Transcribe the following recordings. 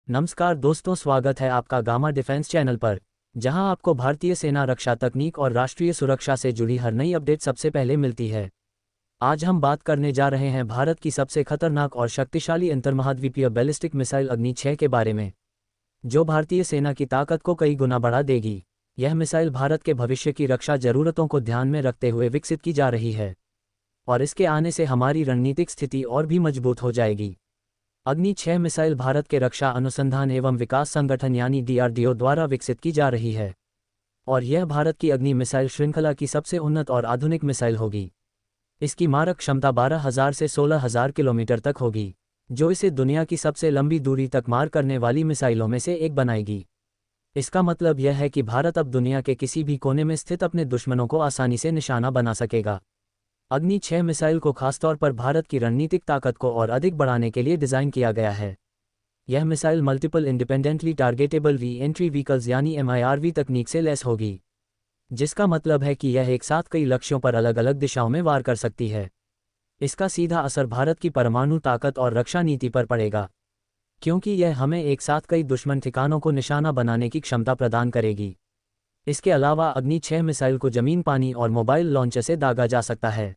नमस्कार दोस्तों, स्वागत है आपका गामा डिफेंस चैनल पर, जहां आपको भारतीय सेना रक्षा तकनीक और राष्ट्रीय सुरक्षा से जुड़ी हर नई अपडेट सबसे पहले मिलती है। आज हम बात करने जा रहे हैं भारत की सबसे खतरनाक और शक्तिशाली अंतर्महाद्वीपीय बैलिस्टिक मिसाइल अग्नि 6 के बारे में, जो भारतीय सेना की ताकत को कई गुना बढ़ा देगी। यह मिसाइल भारत के भविष्य की रक्षा जरूरतों को ध्यान में रखते हुए विकसित की जा रही है, और इसके आने से हमारी रणनीतिक स्थिति और भी मजबूत हो जाएगी। अग्नि 6 मिसाइल भारत के रक्षा अनुसंधान एवं विकास संगठन यानी DRDO द्वारा विकसित की जा रही है, और यह भारत की अग्नि मिसाइल श्रृंखला की सबसे उन्नत और आधुनिक मिसाइल होगी। इसकी मारक क्षमता 12,000 से 16,000 किलोमीटर तक होगी, जो इसे दुनिया की सबसे लंबी दूरी तक मार करने वाली मिसाइलों में से एक बनाएगी। इसका मतलब यह है कि भारत अब दुनिया के किसी भी कोने में स्थित अपने दुश्मनों को आसानी से निशाना बना सकेगा। अग्नि 6 मिसाइल को खासतौर पर भारत की रणनीतिक ताकत को और अधिक बढ़ाने के लिए डिज़ाइन किया गया है। यह missile multiple independently targetable re-entry vehicles यानी MIRV तकनीक से लैस होगी, जिसका मतलब है कि यह एक साथ कई लक्ष्यों पर अलग अलग दिशाओं में वार कर सकती है। इसका सीधा असर भारत की परमाणु ताकत और रक्षा नीति पर पड़ेगा, क्योंकि यह हमें एक साथ कई दुश्मन ठिकानों को निशाना बनाने की क्षमता प्रदान करेगी। इसके अलावा अग्नि 6 मिसाइल को जमीन, पानी और मोबाइल लॉन्चर से दागा जा सकता है,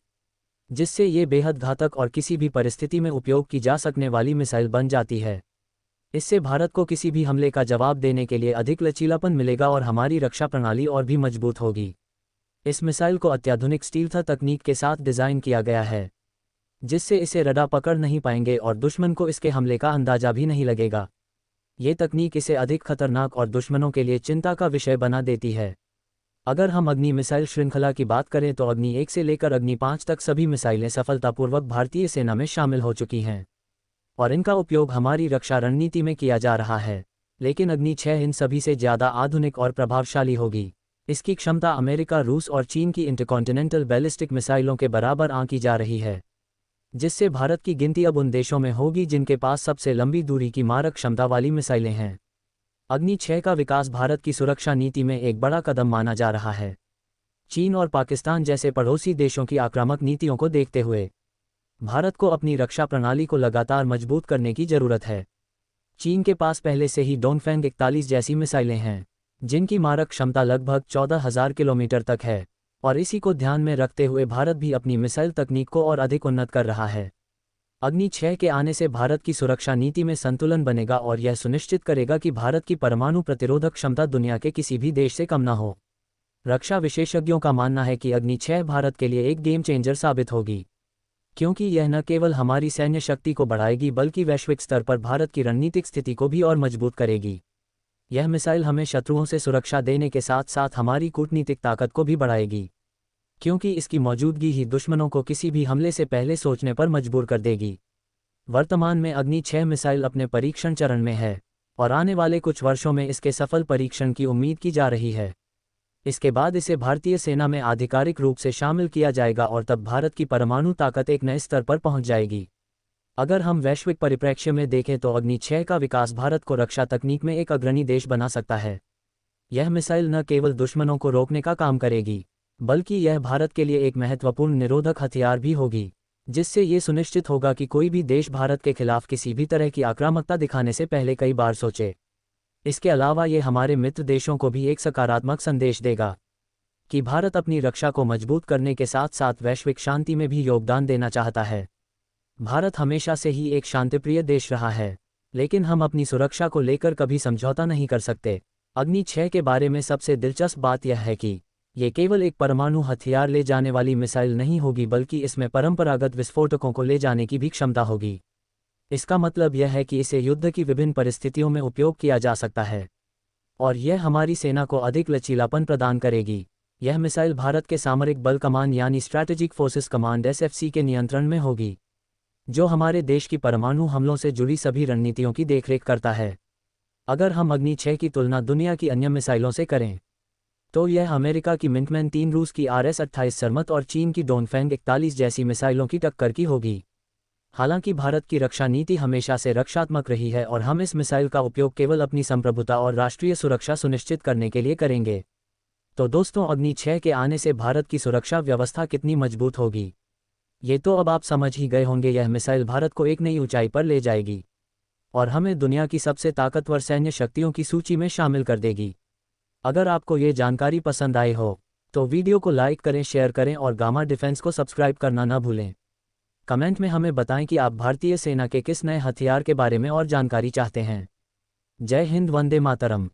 जिससे ये बेहद घातक और किसी भी परिस्थिति में उपयोग की जा सकने वाली मिसाइल बन जाती है। इससे भारत को किसी भी हमले का जवाब देने के लिए अधिक लचीलापन मिलेगा और हमारी रक्षा प्रणाली और भी मजबूत होगी। इस मिसाइल को अत्याधुनिक स्टील्थ तकनीक के साथ डिज़ाइन किया गया है, जिससे इसे रडार पकड़ नहीं पाएंगे और दुश्मन को इसके हमले का अंदाजा भी नहीं लगेगा। ये तकनीक इसे अधिक खतरनाक और दुश्मनों के लिए चिंता का विषय बना देती है। अगर हम अग्नि मिसाइल श्रृंखला की बात करें तो अग्नि 1 से लेकर अग्नि 5 तक सभी मिसाइलें सफलतापूर्वक भारतीय सेना में शामिल हो चुकी हैं, और इनका उपयोग हमारी रक्षा रणनीति में किया जा रहा है। लेकिन अग्नि 6 इन सभी से ज़्यादा आधुनिक और प्रभावशाली होगी। इसकी क्षमता अमेरिका, रूस और चीन की इंटरकॉन्टिनेंटल बैलिस्टिक मिसाइलों के बराबर आंकी जा रही है, जिससे भारत की गिनती अब उन देशों में होगी जिनके पास सबसे लंबी दूरी की मारक क्षमता वाली मिसाइलें हैं। अग्नि 6 का विकास भारत की सुरक्षा नीति में एक बड़ा कदम माना जा रहा है। चीन और पाकिस्तान जैसे पड़ोसी देशों की आक्रामक नीतियों को देखते हुए भारत को अपनी रक्षा प्रणाली को लगातार मजबूत करने की जरूरत है। चीन के पास पहले से ही डोंगफेंग 41 जैसी मिसाइलें हैं, जिनकी मारक क्षमता लगभग 14,000 किलोमीटर तक है, और इसी को ध्यान में रखते हुए भारत भी अपनी मिसाइल तकनीक को और अधिक उन्नत कर रहा है। अग्नि 6 के आने से भारत की सुरक्षा नीति में संतुलन बनेगा और यह सुनिश्चित करेगा कि भारत की परमाणु प्रतिरोधक क्षमता दुनिया के किसी भी देश से कम न हो। रक्षा विशेषज्ञों का मानना है कि अग्नि 6 भारत के लिए एक गेम चेंजर साबित होगी, क्योंकि यह न केवल हमारी सैन्य शक्ति को बढ़ाएगी बल्कि वैश्विक स्तर पर भारत की रणनीतिक स्थिति को भी और मजबूत करेगी। यह मिसाइल हमें शत्रुओं से सुरक्षा देने के साथ साथ हमारी कूटनीतिक ताकत को भी बढ़ाएगी, क्योंकि इसकी मौजूदगी ही दुश्मनों को किसी भी हमले से पहले सोचने पर मजबूर कर देगी। वर्तमान में अग्नि 6 मिसाइल अपने परीक्षण चरण में है, और आने वाले कुछ वर्षों में इसके सफल परीक्षण की उम्मीद की जा रही है। इसके बाद इसे भारतीय सेना में आधिकारिक रूप से शामिल किया जाएगा और तब भारत की परमाणु ताकत एक नए स्तर पर पहुंच जाएगी। अगर हम वैश्विक परिप्रेक्ष्य में देखें तो अग्नि 6 का विकास भारत को रक्षा तकनीक में एक अग्रणी देश बना सकता है। यह मिसाइल न केवल दुश्मनों को रोकने का काम करेगी, बल्कि यह भारत के लिए एक महत्वपूर्ण निरोधक हथियार भी होगी, जिससे ये सुनिश्चित होगा कि कोई भी देश भारत के खिलाफ किसी भी तरह की आक्रामकता दिखाने से पहले कई बार सोचे। इसके अलावा ये हमारे मित्र देशों को भी एक सकारात्मक संदेश देगा कि भारत अपनी रक्षा को मजबूत करने के साथ साथ वैश्विक शांति में भी योगदान देना चाहता है। भारत हमेशा से ही एक शांतिप्रिय देश रहा है, लेकिन हम अपनी सुरक्षा को लेकर कभी समझौता नहीं कर सकते। अग्नि 6 के बारे में सबसे दिलचस्प बात यह है कि ये केवल एक परमाणु हथियार ले जाने वाली मिसाइल नहीं होगी, बल्कि इसमें परंपरागत विस्फोटकों को ले जाने की भी क्षमता होगी। इसका मतलब यह है कि इसे युद्ध की विभिन्न परिस्थितियों में उपयोग किया जा सकता है, और यह हमारी सेना को अधिक लचीलापन प्रदान करेगी। यह मिसाइल भारत के सामरिक बल कमान यानी स्ट्रैटेजिक फोर्सेस कमांड SFC के नियंत्रण में होगी, जो हमारे देश की परमाणु हमलों से जुड़ी सभी रणनीतियों की देखरेख करता है। अगर हम अग्नि 6 की तुलना दुनिया की अन्य मिसाइलों से करें तो यह अमेरिका की मिंटमैन 3, रूस की RS-28 सरमत और चीन की डोंगफेंग 41 जैसी मिसाइलों की टक्कर की होगी। हालांकि भारत की रक्षा नीति हमेशा से रक्षात्मक रही है और हम इस मिसाइल का उपयोग केवल अपनी संप्रभुता और राष्ट्रीय सुरक्षा सुनिश्चित करने के लिए करेंगे। तो दोस्तों, अग्नि 6 के आने से भारत की सुरक्षा व्यवस्था कितनी मजबूत होगी, ये तो अब आप समझ ही गए होंगे। यह मिसाइल भारत को एक नई ऊंचाई पर ले जाएगी। और हमें दुनिया की सबसे ताकतवर सैन्य शक्तियों की सूची में शामिल कर देगी। अगर आपको ये जानकारी पसंद आई हो तो वीडियो को लाइक करें, शेयर करें और गामा डिफेंस को सब्सक्राइब करना न भूलें। कमेंट में हमें बताएं कि आप भारतीय सेना के किस नए हथियार के बारे में और जानकारी चाहते हैं। जय हिंद, वंदे मातरम।